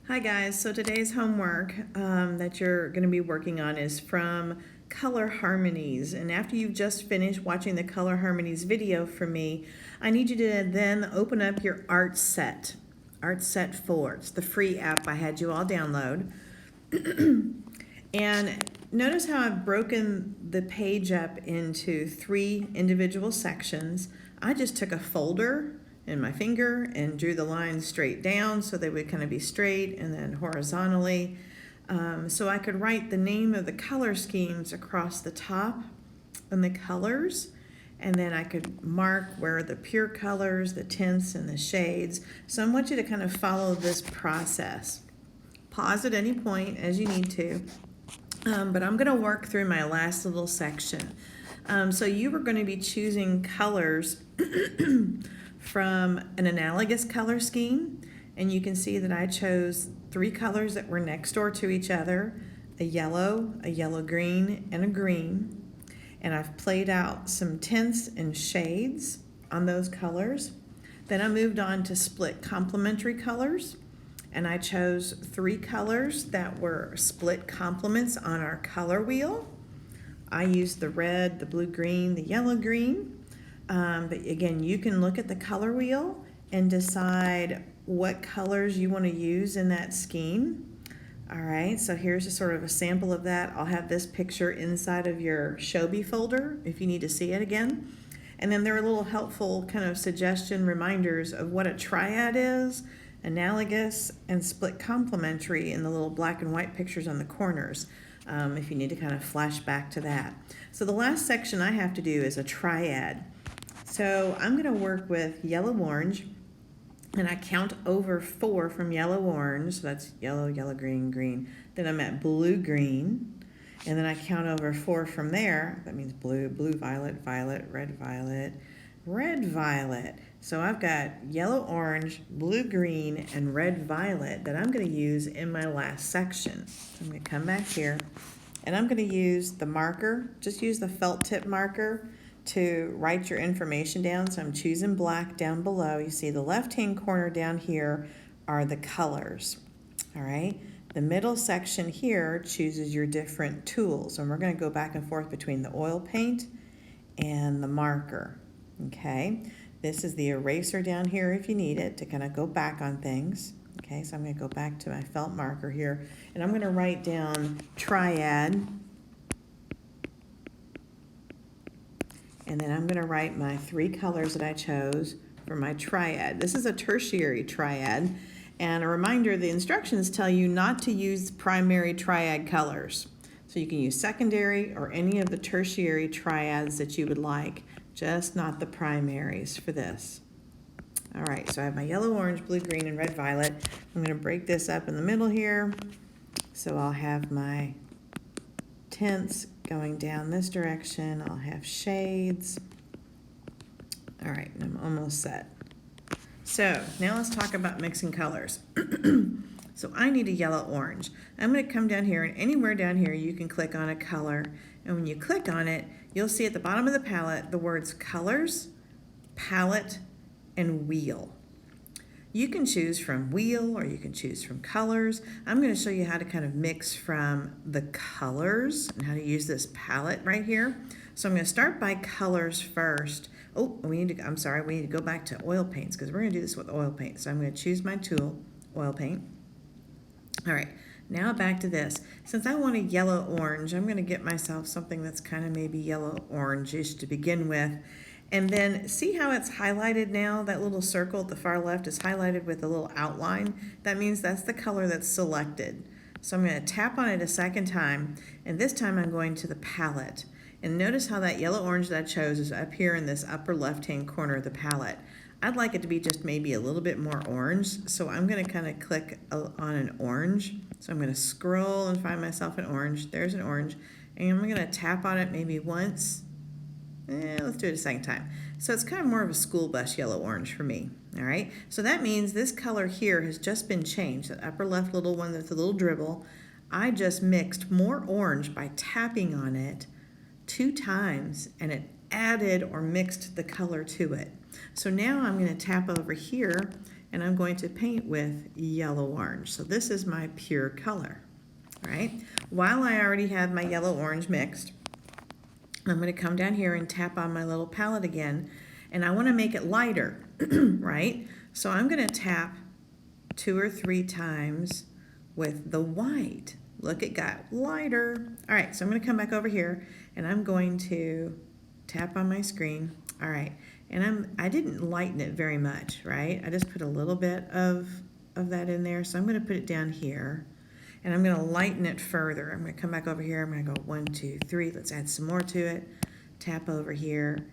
Hi guys, so today's homework that you're going to be working on is from Color Harmonies. And after you've just finished watching the Color Harmonies video from me, I need you to then open up your art set, Set4. It's the free app I had you all download. And notice how I've broken the page up into 3 individual sections. I just took a folder in my finger and drew the lines straight down so they would kind of be straight and then horizontally. So I could write the name of the color schemes across the top and the colors, and then I could mark where the pure colors, the tints, and the shades. So I want you to kind of follow this process. Pause at any point as you need to, but I'm going to work through my last little section. So you were going to be choosing colors from an analogous color scheme, and you can see that I chose 3 colors that were next door to each other, a yellow green, and a green. And I've played out some tints and shades on those colors. Then I moved on to split complementary colors, and I chose 3 colors that were split complements on our color wheel. I used the red, the blue-green, the yellow-green. But again, you can look at the color wheel and decide what colors you want to use in that scheme. All right, so here's a sort of a sample of that. I'll have this picture inside of your Show Me folder if you need to see it again. And then there are little helpful kind of suggestion reminders of what a triad is, analogous, and split complementary in the little black and white pictures on the corners, if you need to kind of flash back to that. So the last section I have to do is a triad. So I'm going to work with yellow-orange, and I count over 4 from yellow-orange. So that's yellow, yellow-green, green. Then I'm at blue-green, and then I count over 4 from there. That means blue, blue-violet, violet, red-violet, red-violet. So I've got yellow-orange, blue-green, and red-violet that I'm going to use in my last section. So I'm going to come back here, and I'm going to use the marker. Just use the felt tip marker to write your information down. So I'm choosing black down below. You see the left-hand corner down here are the colors. All right. The middle section here chooses your different tools, and we're going to go back and forth between the oil paint and the marker. Okay. This is the eraser down here if you need it to kind of go back on things. Okay, so I'm going to go back to my felt marker here, and I'm going to write down triad. And then I'm going to write my 3 colors that I chose for my triad. This is a tertiary triad. And a reminder, the instructions tell you not to use primary triad colors. So you can use secondary or any of the tertiary triads that you would like, just not the primaries for this. All right, so I have my yellow, orange, blue, green, and red, violet. I'm going to break this up in the middle here. So I'll have my tints going down this direction. I'll have shades. All right, I'm almost set. So now let's talk about mixing colors. So I need a yellow-orange. I'm going to come down here, and anywhere down here you can click on a color. And when you click on it, you'll see at the bottom of the palette the words colors, palette, and wheel. You can choose from wheel or you can choose from colors. I'm going to show you how to kind of mix from the colors and how to use this palette right here. So I'm going to start by colors first. Oh, we need to go back to oil paints because we're going to do this with oil paint. So I'm going to choose my tool, oil paint. All right, now back to this. Since I want a yellow-orange, I'm going to get myself something that's kind of maybe yellow-orange-ish to begin with. And then see how it's highlighted now? That little circle at the far left is highlighted with a little outline. That means that's the color that's selected. So I'm going to tap on it a second time, and this time I'm going to the palette. And notice how that yellow-orange that I chose is up here in this upper left-hand corner of the palette. I'd like it to be just maybe a little bit more orange, so I'm going to kind of click on an orange. So I'm going to scroll and find myself an orange. There's an orange. And I'm going to tap on it maybe once. Let's do it a second time. So it's kind of more of a school bus yellow-orange for me. All right, so that means this color here has just been changed. That upper left little one with a little dribble, I just mixed more orange by tapping on it 2 times, and it added or mixed the color to it. So now I'm going to tap over here and I'm going to paint with yellow-orange. So this is my pure color, right? While I already have my yellow-orange mixed, I'm going to come down here and tap on my little palette again, and I want to make it lighter, right? So I'm going to tap 2 or 3 times with the white. Look, it got lighter. All right, so I'm going to come back over here, and I'm going to tap on my screen. All right, and I didn't lighten it very much, right? I just put a little bit of that in there, so I'm going to put it down here. And I'm going to lighten it further. I'm going to come back over here. I'm going to go 1, 2, 3. Let's add some more to it. Tap over here,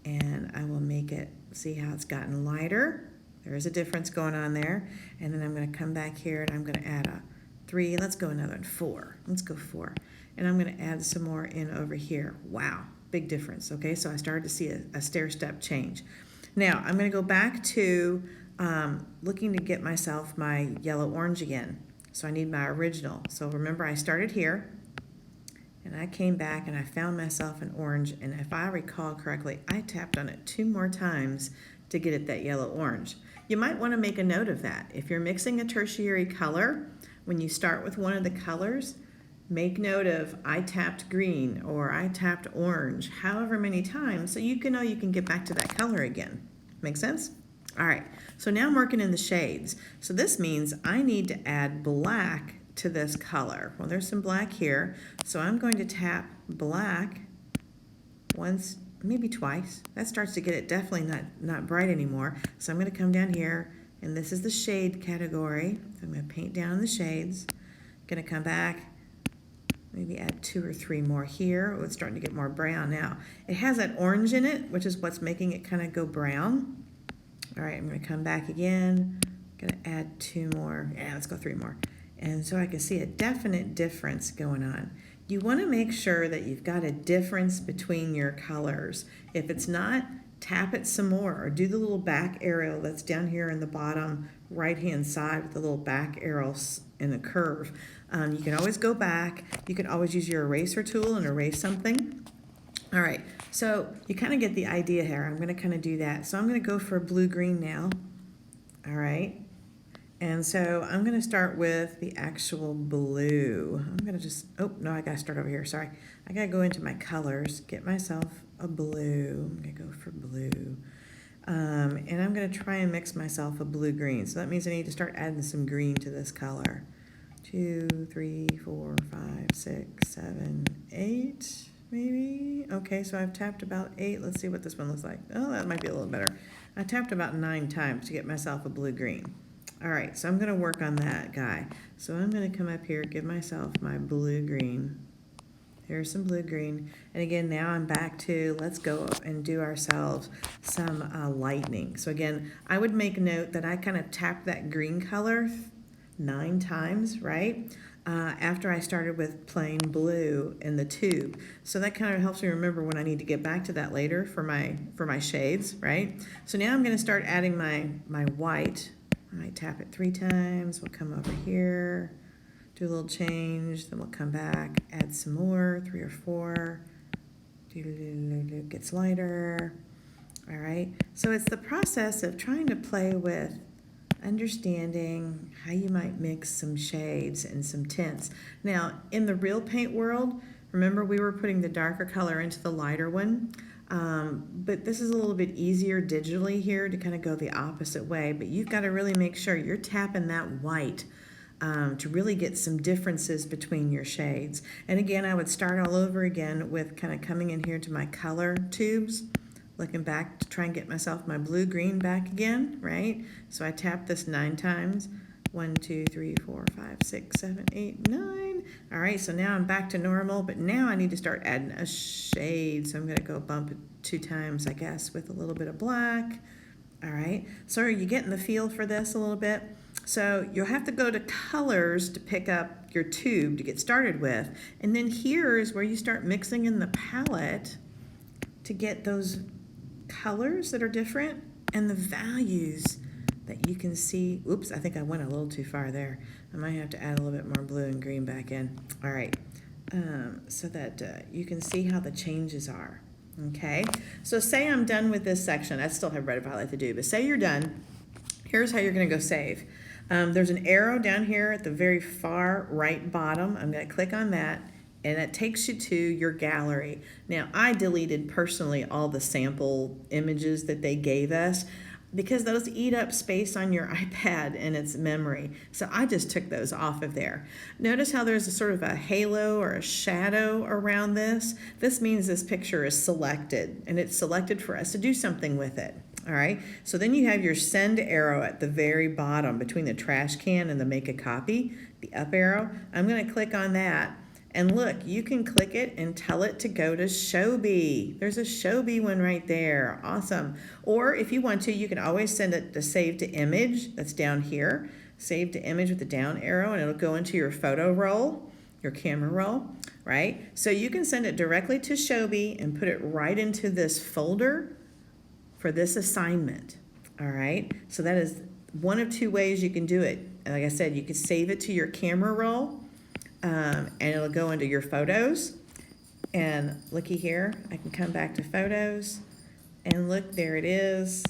and I will make it, see how it's gotten lighter. There is a difference going on there. And then I'm going to come back here, and I'm going to add a 3. Let's go another one, 4. Let's go 4. And I'm going to add some more in over here. Wow, big difference. Okay, so I started to see a stair-step change. Now, I'm going to go back to looking to get myself my yellow-orange again. So I need my original. So remember, I started here, and I came back, and I found myself an orange, and if I recall correctly, I tapped on it 2 more times to get it that yellow-orange. You might want to make a note of that. If you're mixing a tertiary color, when you start with one of the colors, make note of I tapped green or I tapped orange, however many times, so you can know you can get back to that color again. Make sense? All right, so now I'm working in the shades. So this means I need to add black to this color. Well, there's some black here, so I'm going to tap black once, maybe twice. That starts to get it definitely not bright anymore. So I'm going to come down here, and this is the shade category. So I'm going to paint down the shades. Going to come back, maybe add 2 or 3 more here. Oh, it's starting to get more brown now. It has that orange in it, which is what's making it kind of go brown. All right, I'm going to come back again. Going to add 2 more. Yeah, let's go 3 more. And so I can see a definite difference going on. You want to make sure that you've got a difference between your colors. If it's not, tap it some more, or do the little back arrow that's down here in the bottom right-hand side with the little back arrows in a curve. You can always go back. You can always use your eraser tool and erase something. All right, so you kind of get the idea here. I'm going to kind of do that. So I'm going to go for blue-green now. All right, and so I'm going to start with the actual blue. I'm going to just, oh, no, I got to start over here. Sorry. I got to go into my colors, get myself a blue. I'm going to go for blue. And I'm going to try and mix myself a blue-green. So that means I need to start adding some green to this color. 2, 3, 4, 5, 6, 7, 8. Maybe. Okay, so I've tapped about 8. Let's see what this one looks like. Oh, that might be a little better. I tapped about 9 times to get myself a blue-green. All right, so I'm going to work on that guy. So I'm going to come up here, give myself my blue-green. Here's some blue-green. And again, now I'm back to, let's go and do ourselves some lightning. So again, I would make note that I kind of tapped that green color 9 times, right? After I started with plain blue in the tube. So that kind of helps me remember when I need to get back to that later for my shades, right? So now I'm going to start adding my white. I might tap it 3 times. We'll come over here, do a little change, then we'll come back, add some more, 3 or 4. Gets lighter. All right. So it's the process of trying to play with understanding how you might mix some shades and some tints. Now, in the real paint world, remember we were putting the darker color into the lighter one, but this is a little bit easier digitally here to kind of go the opposite way, but you've got to really make sure you're tapping that white to really get some differences between your shades. And again, I would start all over again with kind of coming in here to my color tubes, looking back to try and get myself my blue-green back again, right? So I tap this 9 times. 1, 2, 3, 4, 5, 6, 7, 8, 9. All right, so now I'm back to normal, but now I need to start adding a shade. So I'm going to go bump it 2 times, I guess, with a little bit of black. All right, so are you getting the feel for this a little bit? So you'll have to go to colors to pick up your tube to get started with. And then here is where you start mixing in the palette to get those colors that are different and the values that you can see. Oops, I think I went a little too far there. I might have to add a little bit more blue and green back in. All right, so that you can see how the changes are. Okay, so say I'm done with this section. I still have red if I like to do, but say you're done. here's how you're going to go save. There's an arrow down here at the very far right bottom. I'm going to click on that, and it takes you to your gallery. Now, I deleted personally all the sample images that they gave us because those eat up space on your iPad and its memory. So I just took those off of there. Notice how there's a sort of a halo or a shadow around this. This means this picture is selected, and it's selected for us to do something with it. All right, so then you have your send arrow at the very bottom between the trash can and the make a copy, the up arrow. I'm going to click on that. And look, you can click it and tell it to go to Shobi. There's a Shobi one right there. Awesome. Or if you want to, you can always send it to save to image. That's down here. Save to image with the down arrow, and it'll go into your photo roll, your camera roll, right? So you can send it directly to Shobi and put it right into this folder for this assignment. All right. So that is one of two ways you can do it. And like I said, you can save it to your camera roll. And it'll go into your photos. And looky here, I can come back to photos, and look, there it is.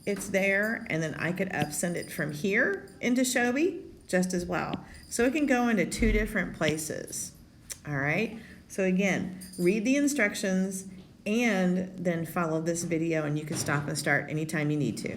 It's there, and then I could upsend it from here into Shobi just as well. So it can go into two different places. All right, so again, read the instructions and then follow this video, and you can stop and start anytime you need to.